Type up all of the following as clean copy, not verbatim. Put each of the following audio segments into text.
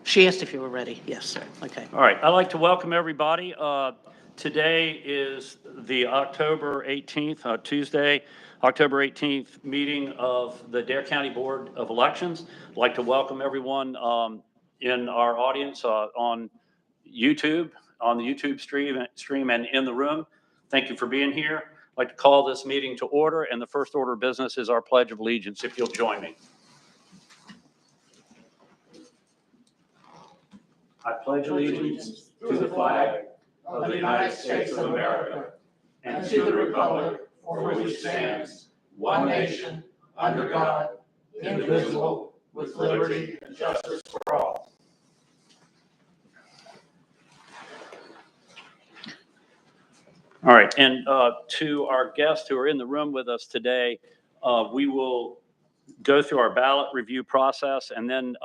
She asked if you were ready. Yes, sir. Okay. All right, I'd like to welcome everybody. Today is the October 18th, Tuesday, October 18th meeting of the Dare County Board of Elections. I'd like to welcome everyone in our audience on YouTube, on the YouTube stream and in the room. Thank you for being here. I'd like to call this meeting to order, and the first order of business is our Pledge of Allegiance, if you'll join me. I pledge allegiance to the flag of the United States of America and to the republic for which it stands, one nation, under God, indivisible, with liberty and justice for all. All right, and to our guests who are in the room with us today, we will go through our ballot review process, and then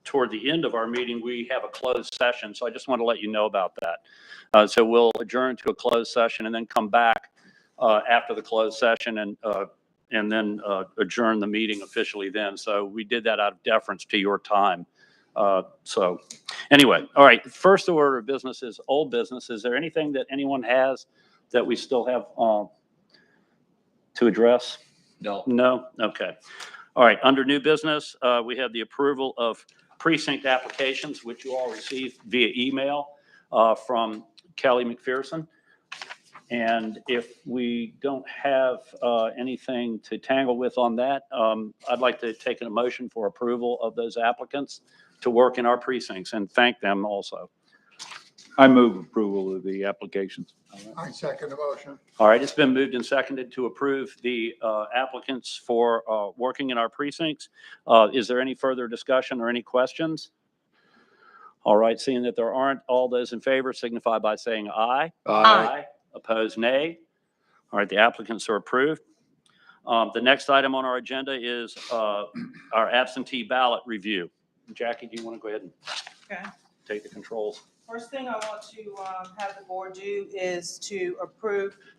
toward the end of our meeting, we have a closed session. So I just want to let you know about that. So we'll adjourn to a closed session and then come back after the closed session and then adjourn the meeting officially then. So we did that out of deference to your time. So anyway, all right, first order of business is old business. Is there anything that anyone has that we still have to address? No. No? Okay. All right, under new business, we have the approval of precinct applications, which you all received via email from Kelly McPherson. And if we don't have anything to tangle with on that, I'd like to take a motion for approval of those applicants to work in our precincts and thank them also. I move approval of the applications. I second the motion. All right, it's been moved and seconded to approve the applicants for working in our precincts. Is there any further discussion or any questions? All right, seeing that there aren't, all those in favor signify by saying aye. Aye. Opposed, nay. All right, the applicants are approved. The next item on our agenda is our absentee ballot review. Jackie, do you want to go ahead and Okay. take the controls? First thing I want to have the board do is to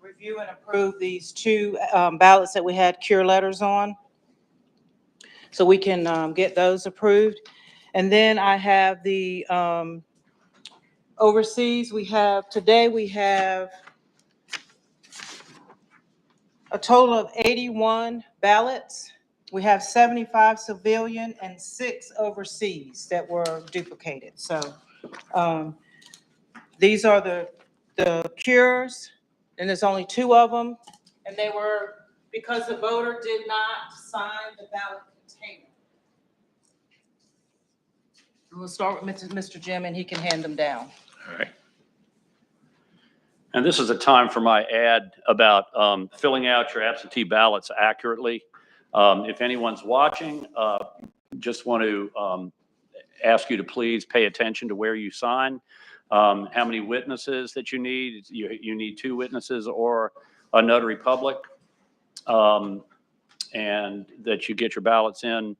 review and approve these two ballots that we had cure letters on. So we can get those approved. And then I have the overseas, today we have a total of 81 ballots. We have 75 civilian and 6 overseas that were duplicated. So these are the cures, and there's only 2 of them. And they were, because the voter did not sign the ballot container. We'll start with Mr. Jim, and he can hand them down. All right. And this is a time for my ad about filling out your absentee ballots accurately. If anyone's watching, just want to ask you to please pay attention to where you sign, how many witnesses that you need. You need 2 witnesses or a notary public, and that you get your ballots in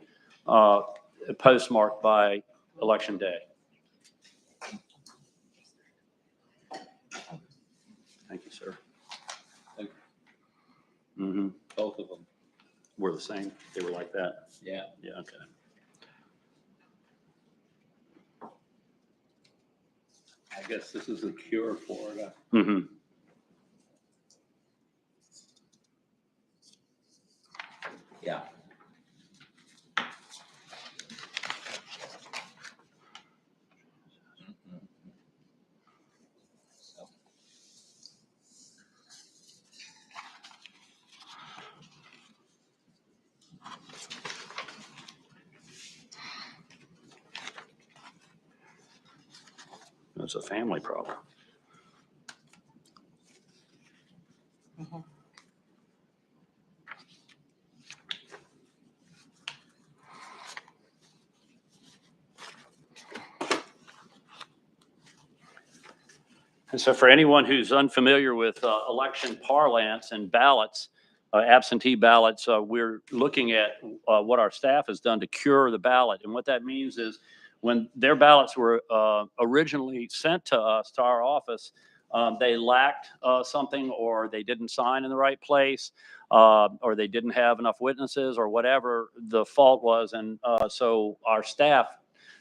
postmarked by Election Day. Thank you, sir. Thank you. Mm-hmm. Both of them. Were the same? They were like that? Yeah. Yeah, okay. I guess this is a cure for it. Mm-hmm. Yeah. It's a family problem. Mhm. And so for anyone who's unfamiliar with election parlance and ballots, absentee ballots, we're looking at what our staff has done to cure the ballot. And what that means is when their ballots were originally sent to us, to our office, they lacked something, or they didn't sign in the right place, or they didn't have enough witnesses, or whatever the fault was. And so our staff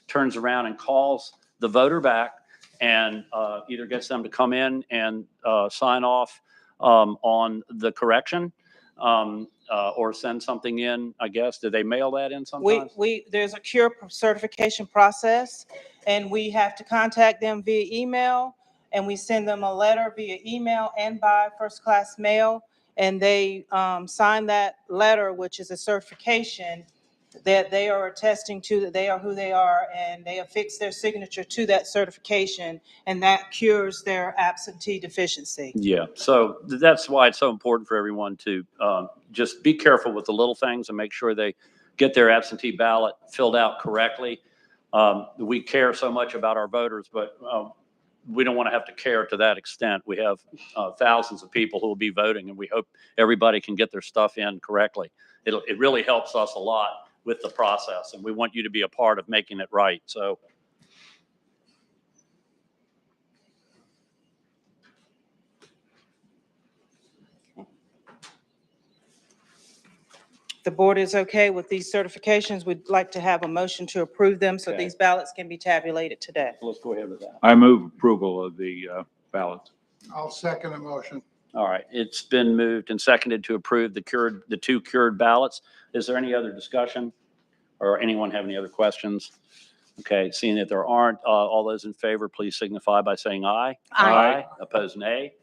turns around and calls the voter back and either gets them to come in and sign off on the correction or send something in, I guess. Do they mail that in sometimes? There's a CURE certification process, and we have to contact them via email, and we send them a letter via email and by first-class mail, and they sign that letter, which is a certification that they are attesting to that they are who they are, and they affix their signature to that certification, and that cures their absentee deficiency. Yeah, so that's why it's so important for everyone to just be careful with the little things and make sure they get their absentee ballot filled out correctly. We care so much about our voters, but we don't want to have to care to that extent. We have thousands of people who will be voting, and we hope everybody can get their stuff in correctly. It really helps us a lot with the process, and we want you to be a part of making it right. So The board is okay with these certifications. We'd like to have a motion to approve them so Okay. these ballots can be tabulated today. let's go ahead with that. I move approval of the ballots. I'll second the motion. All right, it's been moved and seconded to approve the two cured ballots. Is there any other discussion? Or anyone have any other questions? Okay, seeing that there aren't, all those in favor, please signify by saying aye. Aye. Opposed, nay.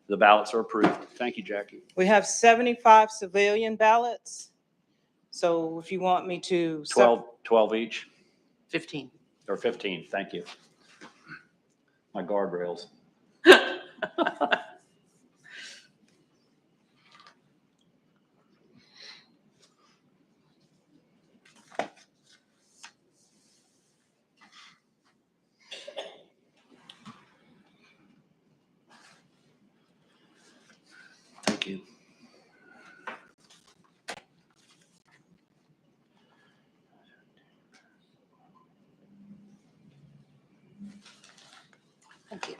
The ballots are approved. Thank you, Jackie. We have 75 civilian ballots. So if you want me to. 12 each, 15. or 15, thank you. My guardrails. Thank you. Thank you.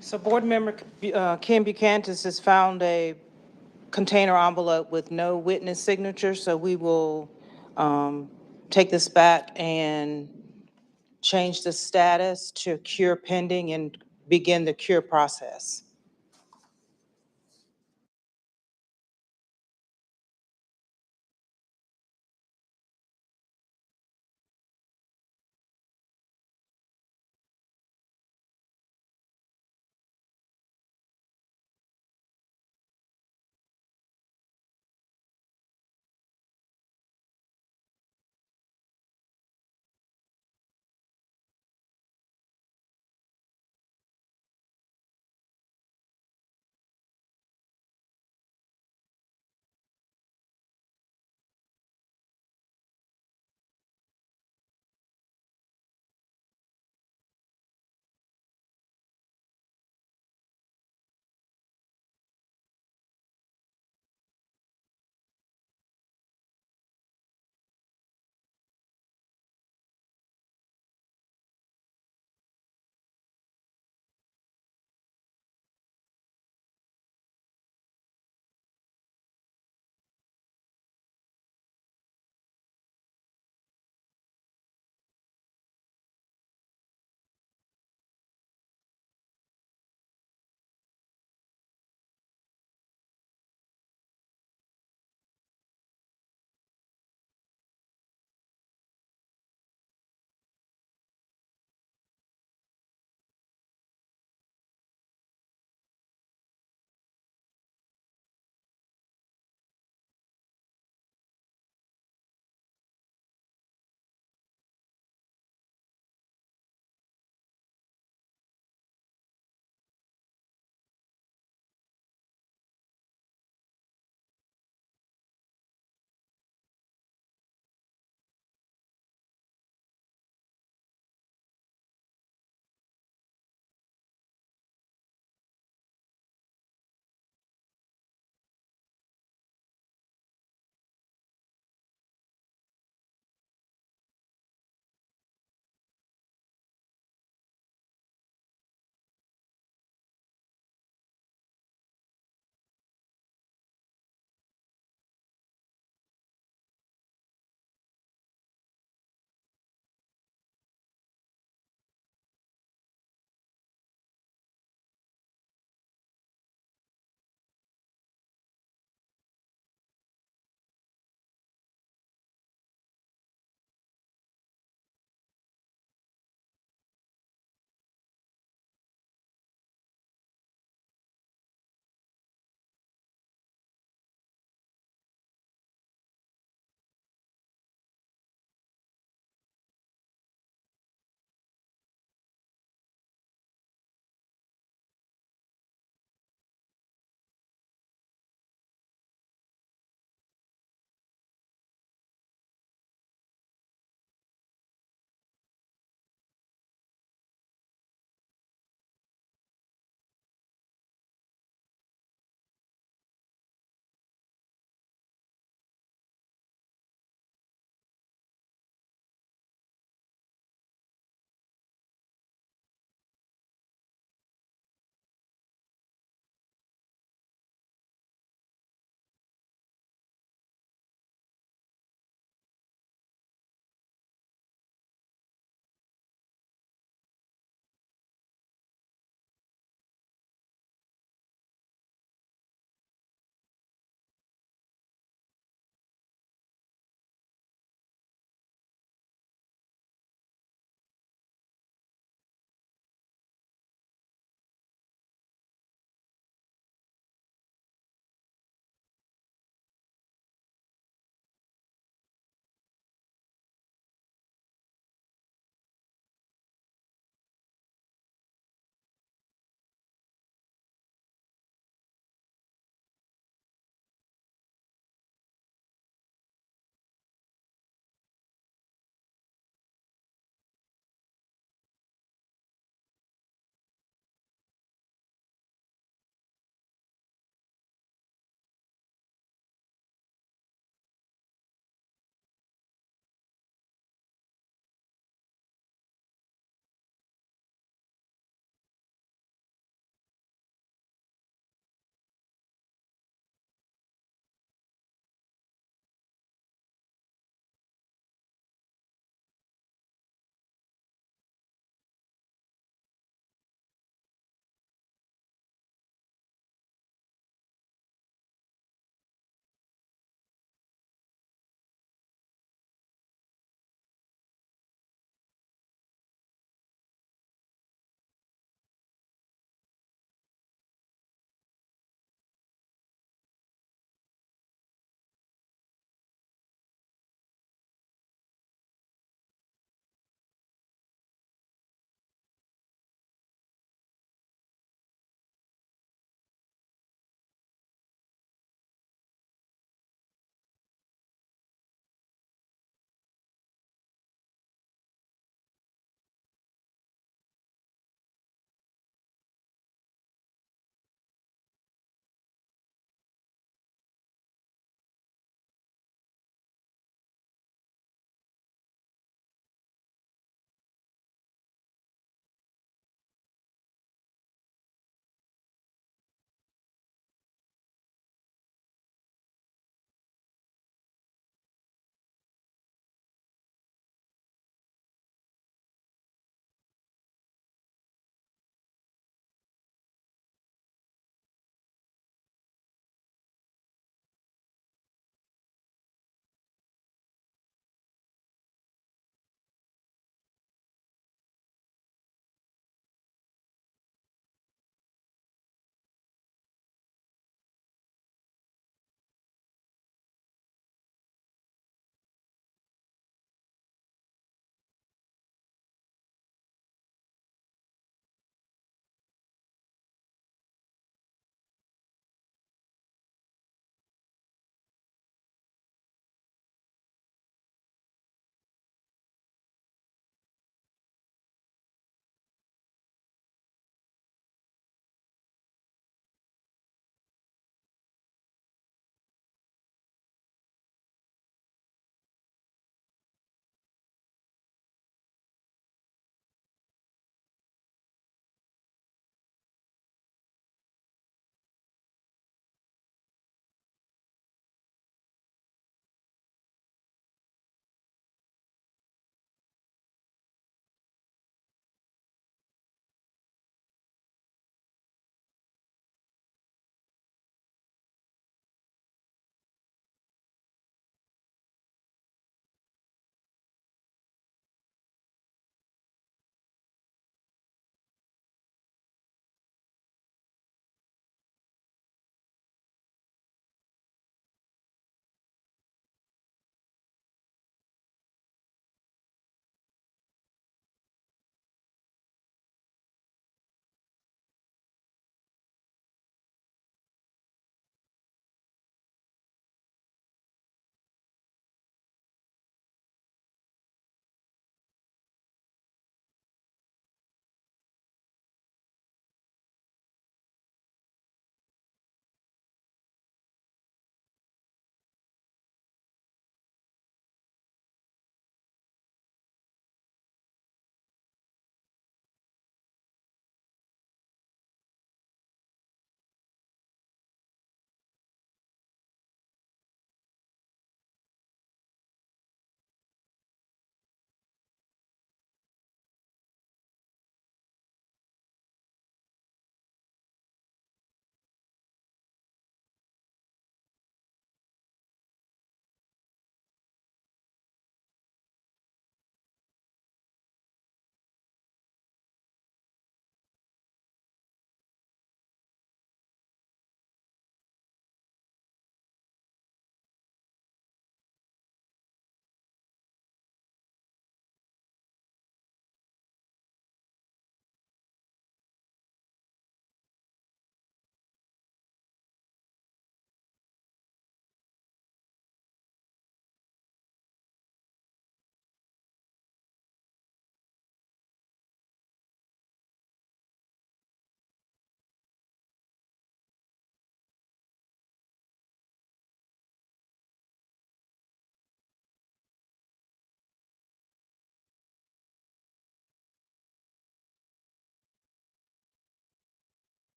So Board Member Ken Buchanan has found a container envelope with no witness signature, so we will take this back and change the status to cure pending and begin the cure process.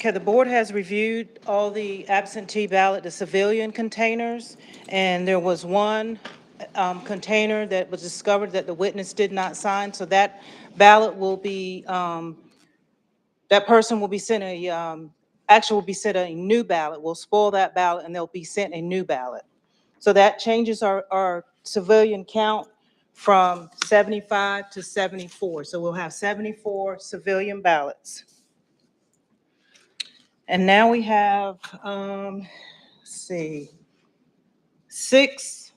Okay, the board has reviewed all the absentee ballot, the civilian containers, and there was one container that was discovered that the witness did not sign, so that ballot will be, that person will be sent actually will be sent a new ballot. We'll spoil that ballot and they'll be sent a new ballot. So that changes our civilian count from 75 to 74. So we'll have 74 civilian ballots. And now we have, let's see, 6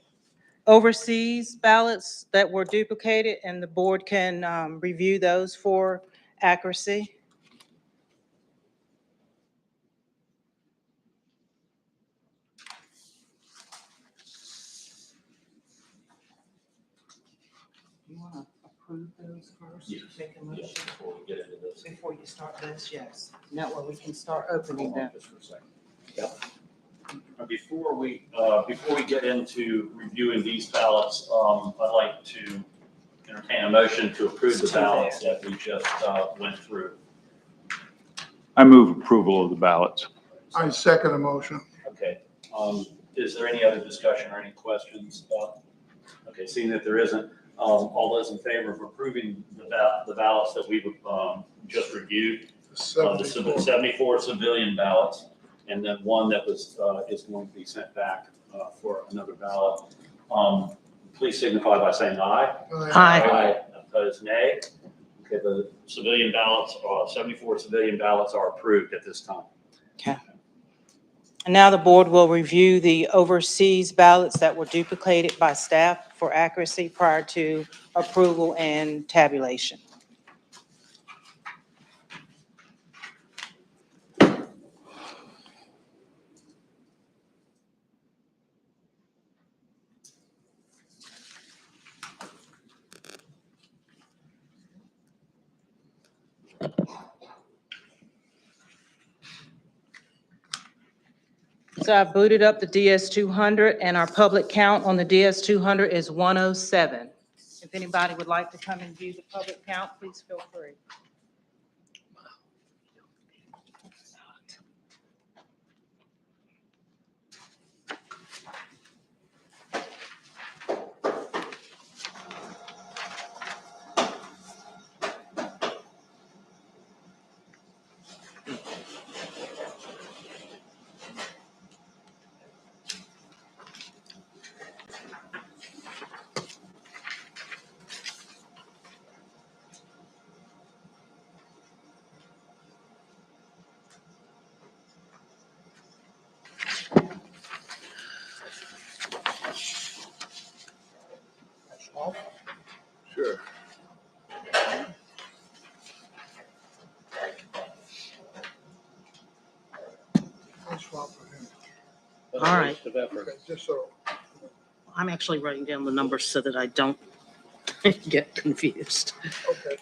overseas ballots that were duplicated, and the board can review those for accuracy. You want to approve those first? Yes. Make a motion Before we get into this. before you start this, yes. And that way we can start opening them. Just for a second. Yep. Before we get into reviewing these ballots, I'd like to entertain a motion to approve the ballots that we just went through. I move approval of the ballots. I second the motion. Okay. Is there any other discussion or any questions? Okay, seeing that there isn't, all those in favor of approving the ballots that we've just reviewed, the 74 civilian ballots, and then one that was, is going to be sent back for another ballot. Please signify by saying aye. Aye. Opposed, nay. Okay, the civilian ballots, 74 civilian ballots are approved at this time. Okay. And now the board will review the overseas ballots that were duplicated by staff for accuracy prior to approval and tabulation. So I booted up the DS-200, and our public count on the DS-200 is 107. If anybody would like to come and view the public count, please feel free. Sure. I'll swap with him. All right. Okay, just so, I'm actually writing down the numbers so that I don't get confused. okay.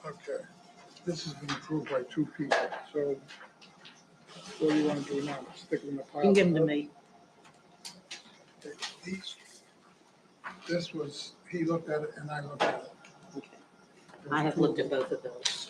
Okay, this has been approved by 2 people, so what do you want to do now? Stick it in the pile? You can give them to me. Okay, this was, he looked at it and I looked at it. Okay. I have looked at both of those.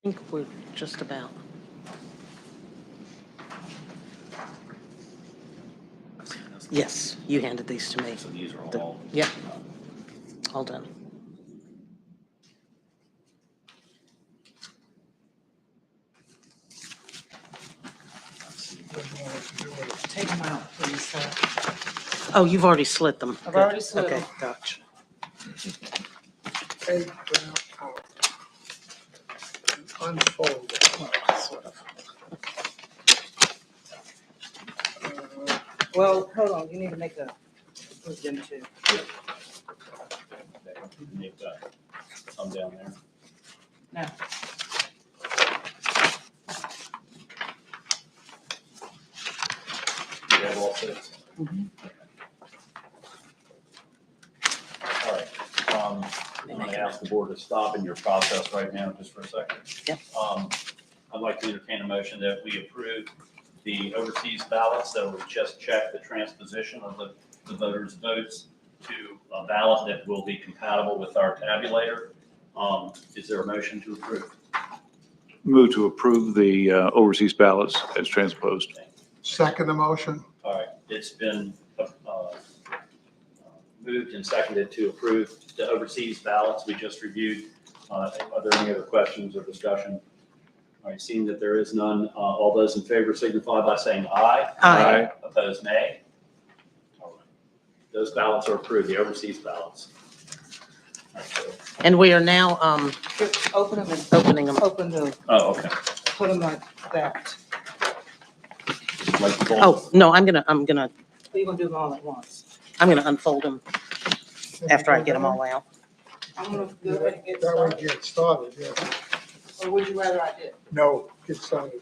think we're just about. Yes, you handed these to me. So these are The- all. Yep, all done. What do you want us to do with it? Take them out, please, sir. Oh, you've already slit them. I've Good. already slit Okay, them. gotcha. Take them out. And unfold it. Well, sort of. Well, hold on, you need to make a, put them too. Make that some down there. Now, You have all six? Mhm. All right. I'm going to ask the board to stop in your process right now, just for a second. Yep. I'd like to entertain a motion that we approve the overseas ballots that will just check the transposition of the voters' votes to a ballot that will be compatible with our tabulator. Is there a motion to approve? Move to approve the overseas ballots as transposed. Second emotion? All right, it's been moved and seconded to approve the overseas ballots we just reviewed. Are there any other questions or discussion? All right, seeing that there is none, all those in favor signify by saying aye. Aye. Opposed, nay. All right. Those ballots are approved, the overseas ballots. All right, so- And we are now open them and, opening them. open the, Oh, okay. put them like that. Like the Oh, no, I'm gonna You're gonna do them all at once. unfold them after I get them all out. I'm gonna go ahead and get That way started. get started, yeah. Or would you rather I did? No, get started.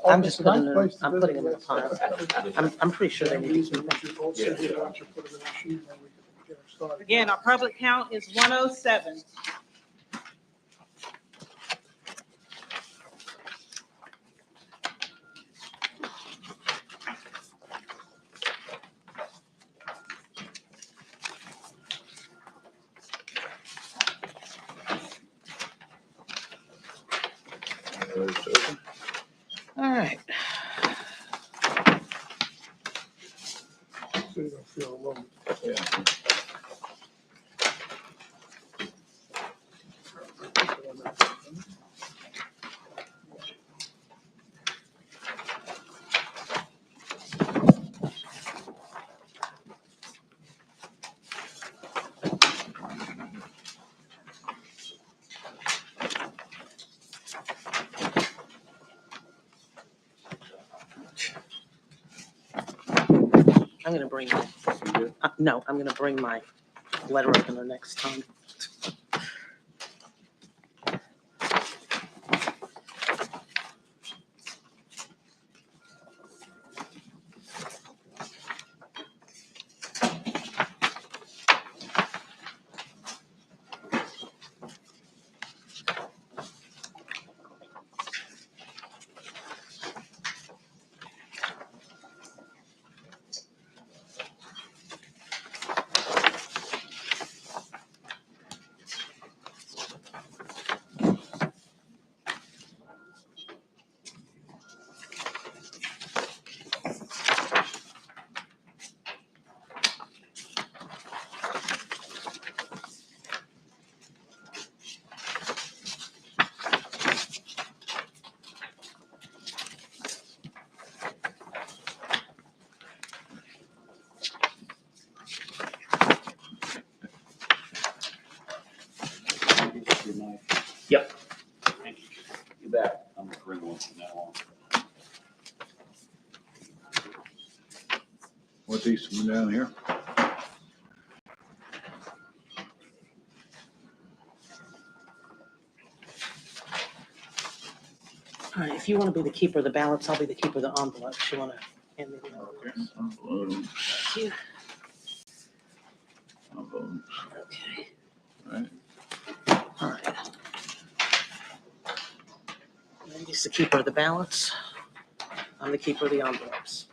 I'm just It's a nice putting them- place to I'm visit. putting them in a pile. I'm pretty sure they need to be. All sit here, why don't you put them in a sheet, and then we can get them started. Again, our public count is 107. All right. So you don't feel alone. I'm gonna bring, no, I'm gonna bring my letter opener next time. Yep. Thank you. You bet. I'm gonna bring one from now on. What these from down here? All right, if you want to be the keeper of the ballots, I'll be the keeper of the envelopes. You want to hand me the envelopes? Envelopes, Yeah. envelopes, Okay. right? All right. Randy's the keeper of the ballots. I'm the keeper of the envelopes.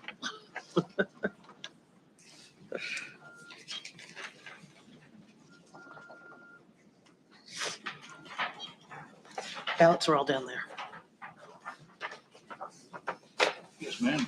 Ballots are all down there. Yes, ma'am.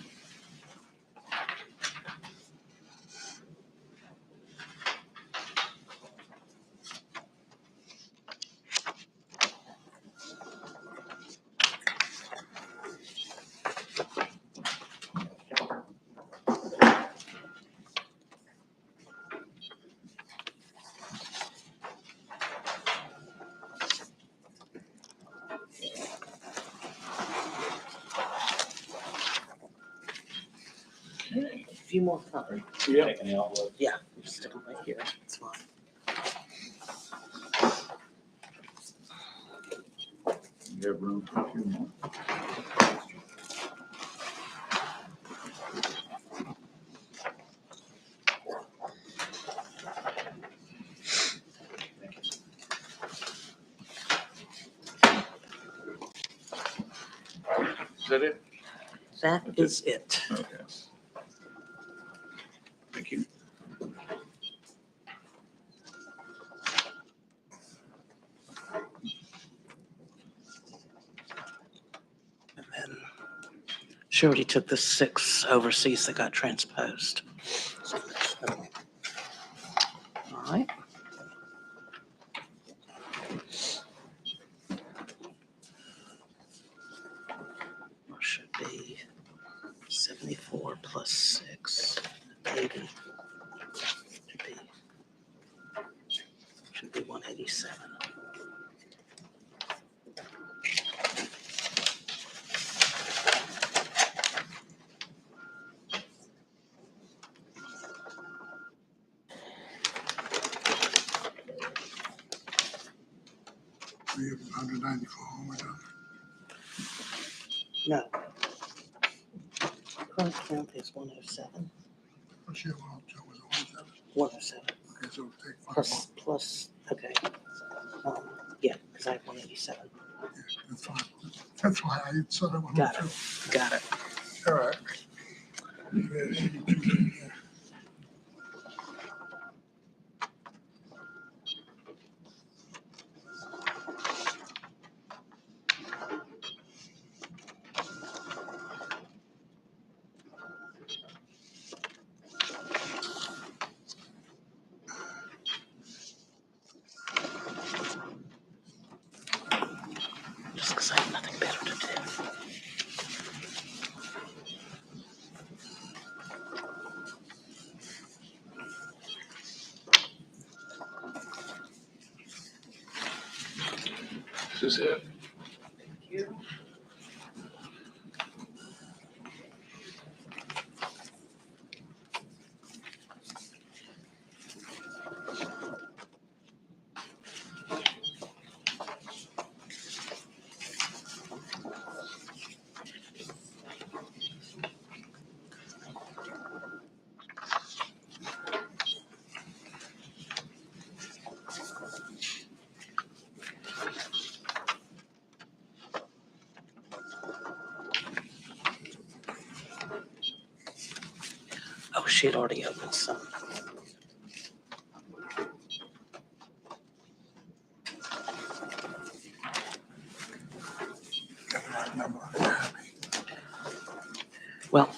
A few more coming. Yeah. Yeah, stick them right here. It's fine. You have room for a few more. Is that it? That is it. Okay. Thank you. And then she already took the 6 overseas that got transposed. So that's them. All right. Or should be 74 plus 6, 80. Should be 187. We have 194 home with us. No. Current count is 107. What's your one, Joe, was it 107? 107. Okay, so take 5 Plus, okay. Yeah, because I have 187. more. Yeah, that's fine. That's why I saw that one Got too. it. Got it. All right. There's 82, yeah. Just because I have nothing better to do. This is it. Thank you. Oh, she had already opened some. Got the right number. I'm happy. Well,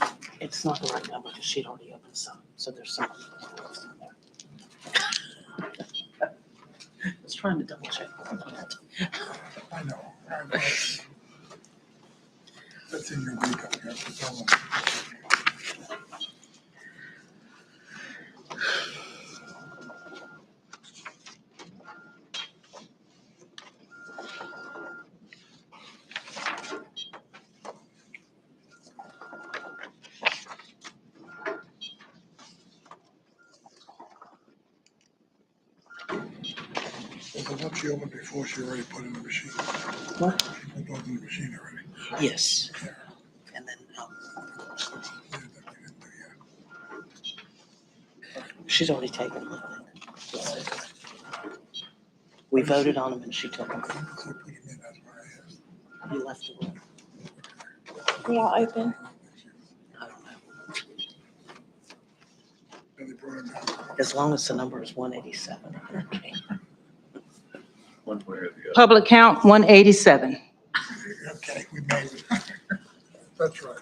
it's not the right number because she'd already opened some. So there's some. I was trying to double check. I know. That's in your makeup. You have to tell them. So what she opened before, she already put in the machine. What? She put those in the machine already. Yes. Yeah. And then Yeah, that we didn't do yet. she's already taken them. We voted on them and she took them. So put them in, that's why I asked. You left the room. Yeah, open. put it down. As long as the number is 187. Okay. One way or the other. Public count 187. Okay, we made it. That's right.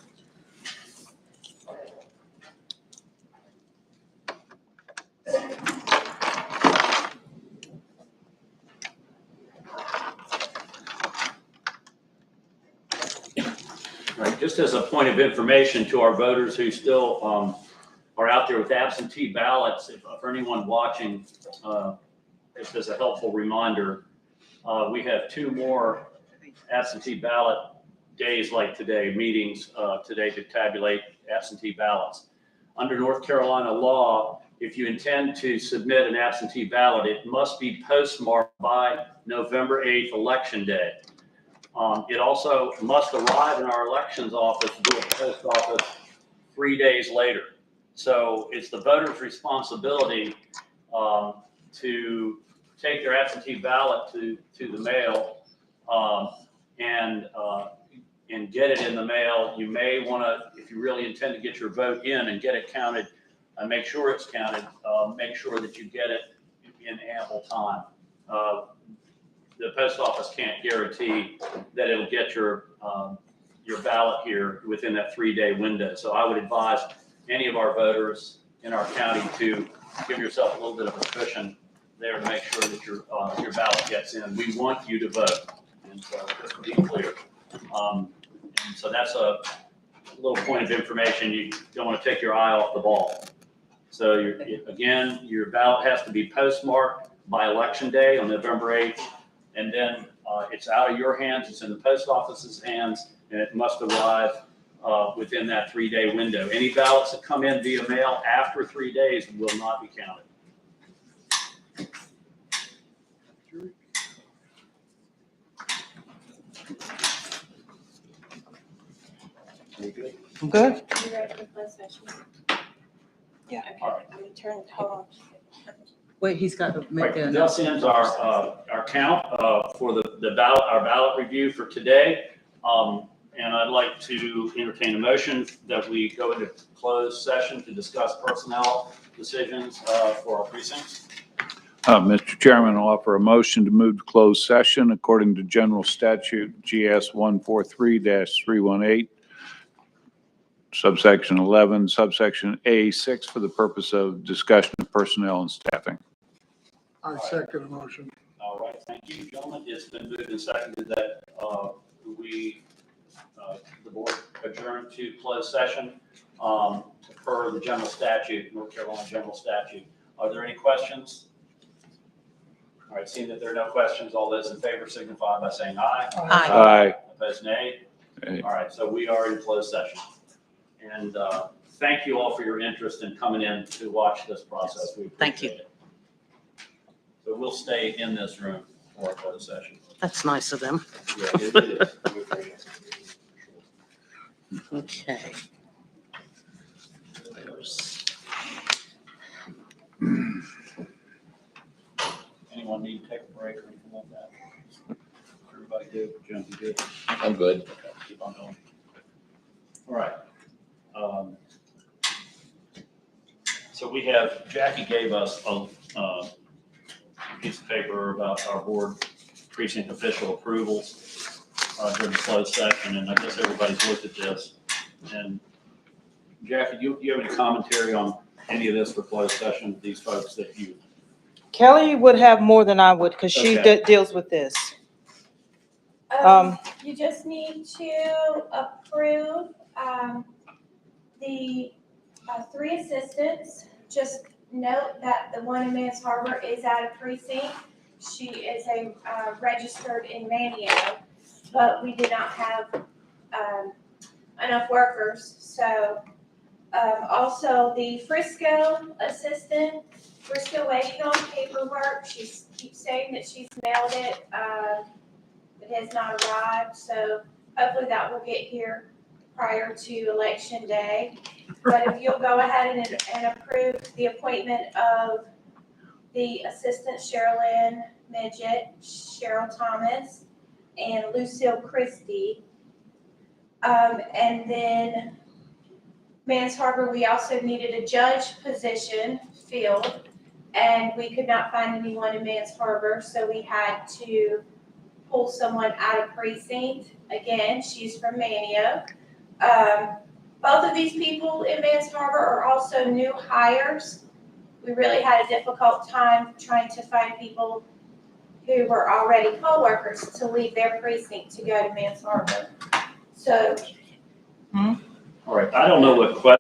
Right, just as a point of information to our voters who still are out there with absentee ballots, if for anyone watching, this is a helpful reminder, we have 2 more absentee ballot days like today, meetings today to tabulate absentee ballots. Under North Carolina law, if you intend to submit an absentee ballot, it must be postmarked by November 8th, Election Day. It also must arrive in our elections office via the post office 3 days later. So it's the voter's responsibility to take their absentee ballot to the mail and get it in the mail. You may want to, if you really intend to get your vote in and get it counted, and make sure it's counted, make sure that you get it in ample time. The post office can't guarantee that it'll get your ballot here within that 3-day window. So I would advise any of our voters in our county to give yourself a little bit of a cushion there to make sure that your ballot gets in. We want you to vote, and so just to be clear. And so that's a little point of information. You don't want to take your eye off the ball. So again, your ballot has to be postmarked by Election Day on November 8th. And then it's out of your hands, it's in the post office's hands, and it must arrive within that 3-day window. Any ballots that come in via mail after 3 days will not be counted. You good? I'm good. You ready for closed session? Yeah. Okay, All right. I'm gonna turn, hold on. Wait, he's got to make Right, the. thus ends our count for the ballot, our ballot review for today. And I'd like to entertain a motion that we go into closed session to discuss personnel decisions for our precincts. Mr. Chairman, I'll offer a motion to move to closed session according to General Statute GS 143-318, subsection 11, subsection A6, for the purpose of discussion of personnel and staffing. I second the motion. All right, thank you, gentlemen. It's been moved and seconded that the board adjourn to closed session per the general statute, North Carolina general statute. Are there any questions? All right, seeing that there are no questions, all those in favor signify by saying aye. Aye. Aye. Opposed, nay. Aye. All right, so we are in closed session. And thank you all for your interest in coming in to watch this process. We Thank you. appreciate it. So we'll stay in this room for our closed session. That's nice of them. Yeah, it is. We appreciate it. Okay. There's- Anyone need to take a break or anything like that? Everybody good? Jim, you good? I'm good. Okay, keep on going. All right. So we have, Jackie gave us a piece of paper about our board precinct official approvals during the closed session, and I guess everybody's looked at this. And Jackie, do you have any commentary on any of this for closed session, these folks that you? Kelly would have more than I would, because she Okay. deals with this. You just need to approve, the 3 assistants. Just note that the one in Mans Harbor is out of precinct. She is a, registered in Manio, but we did not have, enough workers, so, also the Frisco assistant, we're still waiting on paperwork. She keeps saying that she's mailed it, it has not arrived, so hopefully that will get here prior to Election Day. But if you'll go ahead and approve the appointment of the assistant Sherilyn Midget, Cheryl Thomas, and Lucille Christie. And then Mans Harbor, we also needed a judge position filled, and we could not find anyone in Mans Harbor, so we had to pull someone out of precinct. Again, she's from Manio. Both of these people in Mans Harbor are also new hires. We really had a difficult time trying to find people who were already co-workers to leave their precinct to go to Mans Harbor. So All right, I don't know what question.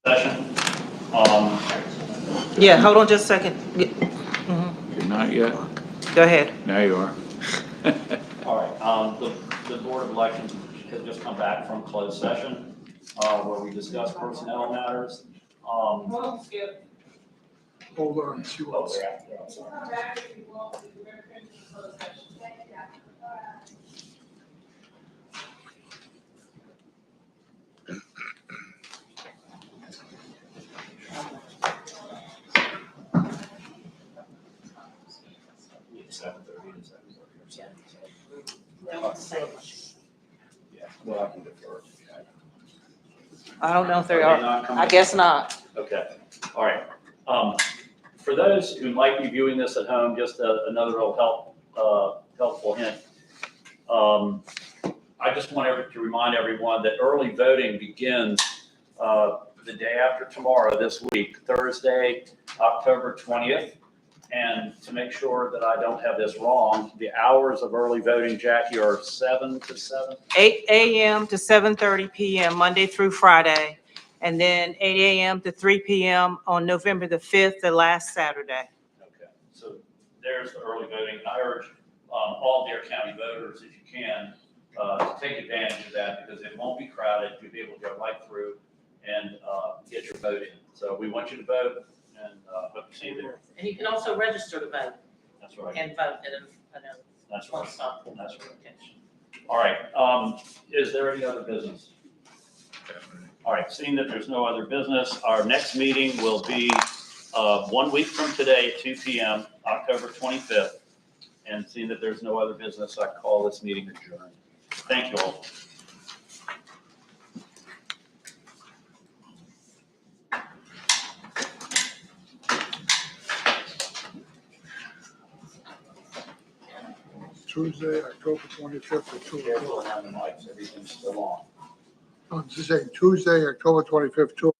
session. Yeah, hold on just a second. You're not yet? Go ahead. Now you are. All right, the Board of Elections has just come back from closed session, where we discussed personnel matters. Hold on, see Oh, what's. they're out there, I'm sorry. Yeah, well, I can defer. I don't know if they Are are. they not coming? I guess not. Okay, all right. For those who might be viewing this at home, just another little helpful hint. I just want to remind everyone that early voting begins the day after tomorrow, this week, Thursday, October 20th. And to make sure that I don't have this wrong, the hours of early voting, Jackie, are 7 to 7? 8 a.m. to 7:30 p.m., Monday through Friday, and then 8 a.m. to 3 p.m. on November the 5th, the last Saturday. Okay, so there's the early voting. I urge all Dare County voters, if you can, to take advantage of that because it won't be crowded. You'll be able to go right through and get your vote in. So we want you to vote and hope to see you there. And you can also register to vote That's right. and vote at a That's one right. stop. That's right. All right, is there any other business? All right, seeing that there's no other business, our next meeting will be 1 week from today at 2 p.m., October 25th. And seeing that there's no other business, I call this meeting adjourned. Thank you all. Tuesday, October 25th at 2 Careful o'clock. on the mics, everything's still on. I'm just saying Tuesday, October 25th, 2